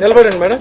నిలబడండి madam.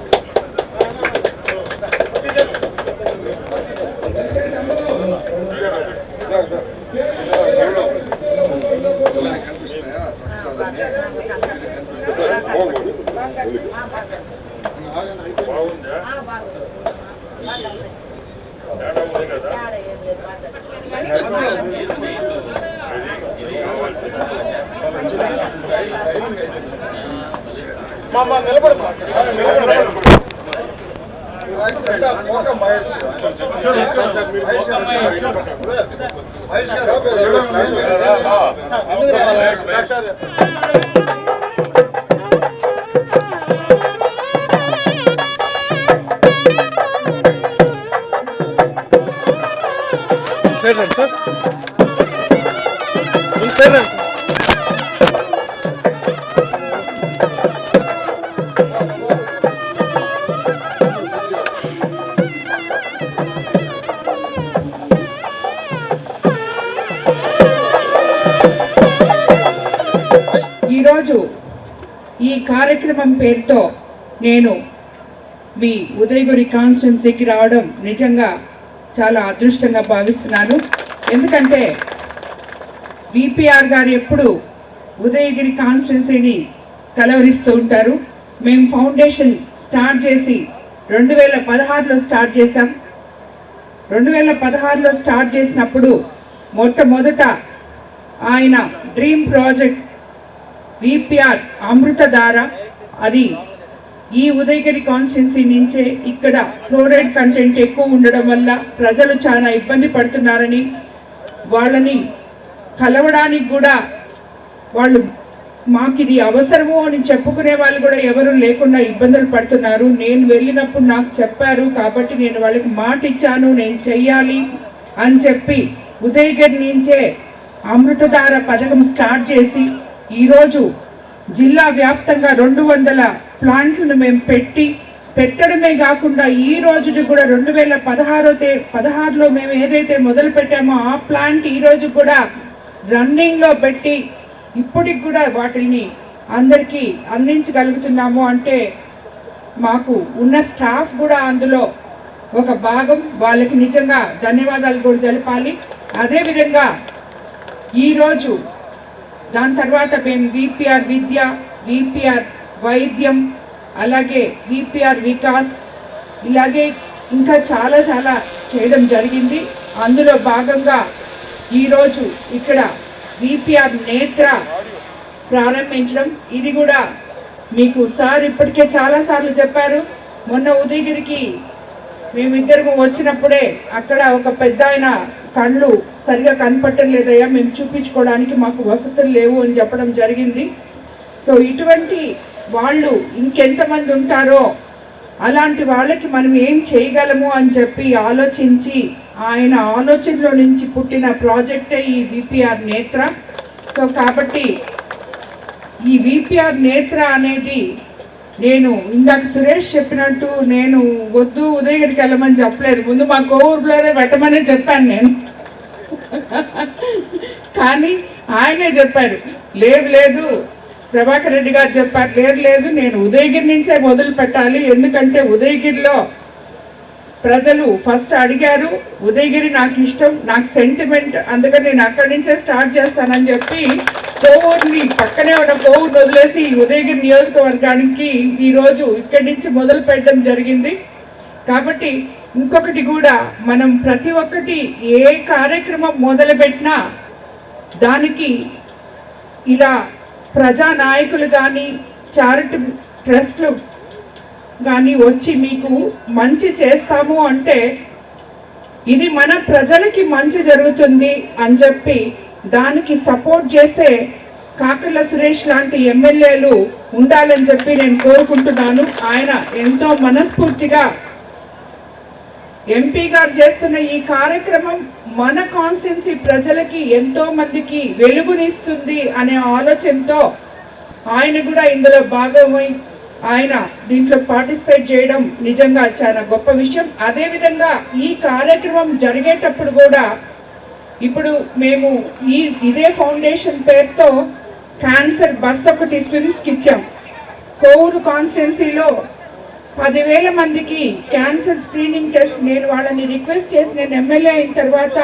Sir sir ఈరోజు ఈ కార్యక్రమం పేరుతో నేను మీ ఉదయగిరి కాన్స్టిట్యున్సీకి రావడం నిజంగా చాలా అదృష్టంగా భావిస్తున్నాను. ఎందుకంటే విపిఆర్ గారు ఎప్పుడు ఉదయగిరి కాన్స్టిట్యున్సీని కలవరిస్తూ ఉంటారు. మేము ఫౌండేషన్ స్టార్ట్ చేసి 2016లో స్టార్ట్ చేశాం. 2016లో స్టార్ట్ చేసినప్పుడు మొట్టమొదట ఆయన డ్రీమ్ ప్రాజెక్ట్ విపిఆర్ అమృతధార, అది ఈ ఉదయగిరి కాన్స్టిట్యున్సీ నుంచే ఇక్కడ ఫ్లోరైడ్ కంటెంట్ ఎక్కువ ఉండడం వల్ల ప్రజలు చాలా ఇబ్బంది పడుతున్నారని, వాళ్ళని కలవడానికి కూడా వాళ్ళు మాకు ఇది అవసరము అని చెప్పుకునే వాళ్ళు కూడా ఎవరు లేకుండా ఇబ్బందులు పడుతున్నారు. నేను వెళ్ళినప్పుడు నాకు చెప్పారు కాబట్టి నేను వాళ్ళకి మాట ఇచ్చాను, నేను చెయ్యాలి అని చెప్పి ఉదయగిరి నుంచే అమృతధార పథకం స్టార్ట్ చేసి ఈరోజు జిల్లా వ్యాప్తంగా 200 ప్లాంట్లను మేము పెట్టడమే కాకుండా ఈ రోజుకి కూడా 2016లో మేము ఏదైతే మొదలు పెట్టామో ఆ ప్లాంట్ ఈ రోజు కూడా రన్నింగ్లో పెట్టి ఇప్పటికి కూడా వాటిని అందరికీ అందించగలుగుతున్నాము. అంటే మాకు ఉన్న స్టాఫ్ కూడా అందులో ఒక భాగం, వాళ్ళకి నిజంగా ధన్యవాదాలు కూడా తెలపాలి. అదేవిధంగా ఈరోజు దాని తర్వాత మేము విపిఆర్ విద్య, విపిఆర్ వైద్యం, అలాగే విపిఆర్ వికాస్, ఇలాగే ఇంకా చాలా చేయడం జరిగింది. అందులో భాగంగా ఈరోజు ఇక్కడ విపిఆర్ నేత్ర ప్రారంభించడం, ఇది కూడా మీకు సార్ ఇప్పటికే చాలాసార్లు చెప్పారు. మొన్న ఉదయగిరికి మేమిద్దరము వచ్చినప్పుడే అక్కడ ఒక పెద్ద ఆయన కళ్ళు సరిగా కనపడటం లేదయ్యా, మేము చూపించుకోవడానికి మాకు వసతులు లేవు అని చెప్పడం జరిగింది. సో ఇటువంటి వాళ్ళు ఇంకెంతమంది ఉంటారో అలాంటి వాళ్ళకి మనం ఏం చేయగలము అని చెప్పి ఆలోచించి ఆయన ఆలోచనలో నుంచి పుట్టిన ప్రాజెక్టే ఈ విపిఆర్ నేత్ర. సో కాబట్టి ఈ విపిఆర్ నేత్ర అనేది నేను ఇందాక సురేష్ చెప్పినట్టు నేను వద్దు ఉదయగిరికి వెళ్ళమని చెప్పలేదు, ముందు మా కోవూరులోనే పెట్టమని చెప్పాను నేను. కానీ ఆయనే చెప్పారు, లేదు ప్రభాకర్ రెడ్డి గారు చెప్పారు, లేదు నేను ఉదయగిరి నుంచే మొదలు పెట్టాలి, ఎందుకంటే ఉదయగిరిలో ప్రజలు ఫస్ట్ అడిగారు, ఉదయగిరి నాకు ఇష్టం, నాకు సెంటిమెంట్, అందుకని నేను అక్కడి నుంచే స్టార్ట్ చేస్తానని చెప్పి కోవూరుని పక్కనే ఉన్న కోవూరుని వదిలేసి ఉదయగిరి నియోజకవర్గానికి ఈరోజు ఇక్కడి నుంచి మొదలు పెట్టడం జరిగింది. కాబట్టి ఇంకొకటి కూడా, మనం ప్రతి ఒక్కటి ఏ కార్యక్రమం మొదలుపెట్టినా దానికి ఇలా ప్రజా నాయకులు కానీ చారిటీ ట్రస్ట్లు కానీ వచ్చి మీకు మంచి చేస్తాము అంటే ఇది మన ప్రజలకి మంచి జరుగుతుంది అని చెప్పి దానికి సపోర్ట్ చేసే కాకర్ల సురేష్ లాంటి ఎమ్మెల్యేలు ఉండాలని చెప్పి నేను కోరుకుంటున్నాను. ఆయన ఎంతో మనస్ఫూర్తిగా ఎంపీ గారు చేస్తున్న ఈ కార్యక్రమం మన కాన్స్టిట్యున్సీ ప్రజలకి ఎంతో మందికి వెలుగునిస్తుంది అనే ఆలోచనతో ఆయన కూడా ఇందులో భాగమై ఆయన దీంట్లో పార్టిసిపేట్ చేయడం నిజంగా చాలా గొప్ప విషయం. అదేవిధంగా ఈ కార్యక్రమం జరిగేటప్పుడు కూడా ఇప్పుడు మేము ఇదే ఫౌండేషన్ పేరుతో క్యాన్సర్ బస్ ఒకటి స్విమ్స్కి ఇచ్చాం. కోవూరు కాన్స్టిట్యున్సీలో 10,000 మందికి క్యాన్సర్ స్క్రీనింగ్ టెస్ట్ నేను వాళ్ళని రిక్వెస్ట్ చేసి నేను ఎమ్మెల్యే అయిన తర్వాత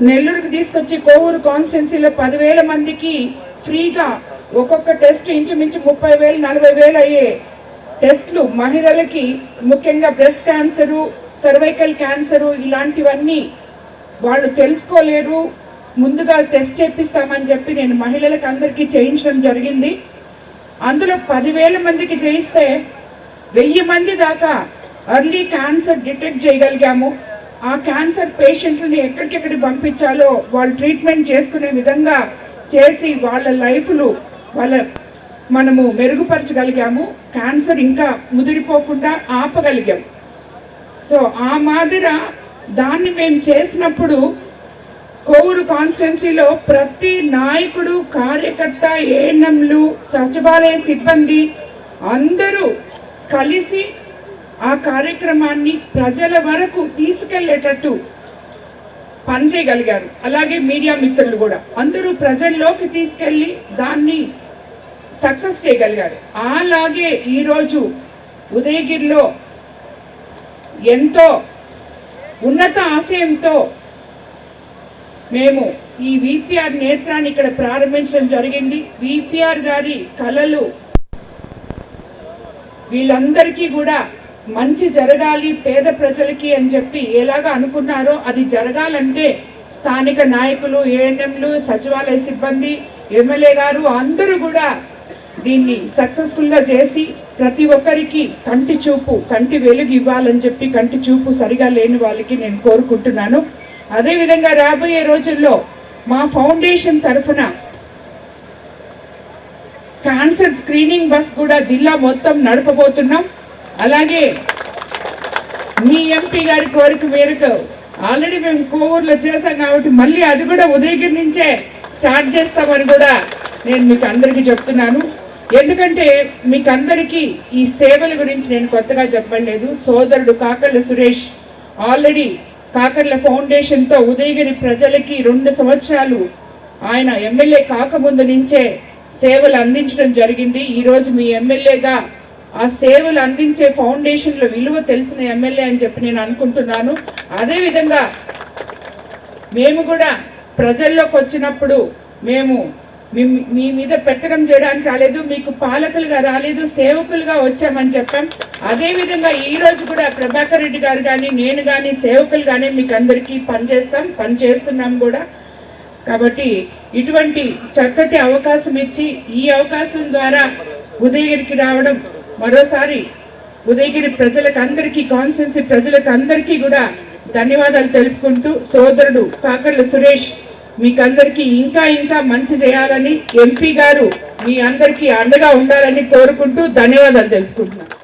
నెల్లూరుకు తీసుకొచ్చి కోవూరు కాన్స్టిట్యున్సీలో 10,000 మందికి ఫ్రీగా ఒక్కొక్క టెస్ట్ ఇంచుమించు 30,000 40,000 అయ్యే టెస్ట్లు మహిళలకి, ముఖ్యంగా బ్రెస్ట్ క్యాన్సరు, సర్వైకల్ క్యాన్సరు ఇలాంటివన్నీ వాళ్ళు తెలుసుకోలేరు, ముందుగా టెస్ట్ చేపిస్తామని చెప్పి నేను మహిళలకు అందరికీ చేయించడం జరిగింది. అందులో 10,000 మందికి చేయిస్తే 1000 మంది దాకా ఎర్లీ క్యాన్సర్ డిటెక్ట్ చేయగలిగాము. ఆ క్యాన్సర్ పేషెంట్లని ఎక్కడికెక్కడికి పంపించాలో వాళ్ళు ట్రీట్మెంట్ చేసుకునే విధంగా చేసి వాళ్ళ లైఫ్లు మనము మెరుగుపరచగలిగాము. క్యాన్సర్ ఇంకా ముదిరిపోకుండా ఆపగలిగాం. సో ఆ మాదిర దాన్ని మేము చేసినప్పుడు కోవూరు కాన్స్టిట్యున్సీలో ప్రతి నాయకుడు, కార్యకర్త, ఏఎన్ఎంలు, సచివాలయ సిబ్బంది అందరూ కలిసి ఆ కార్యక్రమాన్ని ప్రజల వరకు తీసుకెళ్లేటట్టు పనిచేయగలిగారు. అలాగే మీడియా మిత్రులు కూడా అందరూ ప్రజల్లోకి తీసుకెళ్లి దాన్ని సక్సెస్ చేయగలిగారు. అలాగే ఈరోజు ఉదయగిరిలో ఎంతో ఉన్నత ఆశయంతో మేము ఈ విపిఆర్ నేత్రాన్ని ఇక్కడ ప్రారంభించడం జరిగింది. విపిఆర్ గారి కళలు వీళ్ళందరికీ కూడా మంచి జరగాలి పేద ప్రజలకి అని చెప్పి ఎలాగా అనుకున్నారో అది జరగాలంటే స్థానిక నాయకులు, ఏఎన్ఎంలు, సచివాలయ సిబ్బంది, ఎమ్మెల్యే గారు అందరూ కూడా దీన్ని సక్సెస్ఫుల్గా చేసి ప్రతి ఒక్కరికి కంటి వెలుగు ఇవ్వాలని చెప్పి కంటి చూపు సరిగా లేని వాళ్ళకి నేను కోరుకుంటున్నాను. అదేవిధంగా రాబోయే రోజుల్లో మా ఫౌండేషన్ తరఫున క్యాన్సర్ స్క్రీనింగ్ బస్ కూడా జిల్లా మొత్తం నడపబోతున్నాం. అలాగే మీ ఎంపీ గారి కోరిక మేరకు ఆల్రెడీ మేము కోవూరులో చేశాం కాబట్టి మళ్ళీ అది కూడా ఉదయగిరి నుంచే స్టార్ట్ చేస్తామని కూడా నేను మీకు అందరికీ చెప్తున్నాను. ఎందుకంటే మీకు అందరికీ ఈ సేవల గురించి నేను కొత్తగా చెప్పలేదు. సోదరుడు కాకర్ల సురేష్ ఆల్రెడీ కాకర్ల ఫౌండేషన్తో ఉదయగిరి ప్రజలకి 2 సంవత్సరాలు ఆయన ఎమ్మెల్యే కాకముందు నుంచే సేవలు అందించడం జరిగింది. ఈరోజు మీ ఎమ్మెల్యేగా ఆ సేవలు అందించే ఫౌండేషన్ల విలువ తెలిసిన ఎమ్మెల్యే అని చెప్పి నేను అనుకుంటున్నాను. అదేవిధంగా మేము కూడా ప్రజల్లోకి వచ్చినప్పుడు మేము మీ మీద పెత్తనం చేయడానికి రాలేదు, మీకు పాలకులుగా రాలేదు, సేవకులుగా వచ్చామని చెప్పాం. అదేవిధంగా ఈ రోజు కూడా ప్రభాకర్ రెడ్డి గారు కానీ నేను కానీ సేవకులుగానే మీకు అందరికీ పనిచేస్తున్నాం కూడా. కాబట్టి ఇటువంటి చక్కటి అవకాశం ఇచ్చి ఈ అవకాశం ద్వారా ఉదయగిరికి రావడం మరోసారి ఉదయగిరి ప్రజలకు అందరికీ, కాన్స్టిట్యున్సీ ప్రజలకు అందరికీ కూడా ధన్యవాదాలు తెలుపుకుంటూ సోదరుడు కాకర్ల సురేష్ మీకందరికీ ఇంకా మంచి చేయాలని, ఎంపీ గారు మీ అందరికీ అండగా ఉండాలని కోరుకుంటూ ధన్యవాదాలు తెలుపుకుంటున్నాను.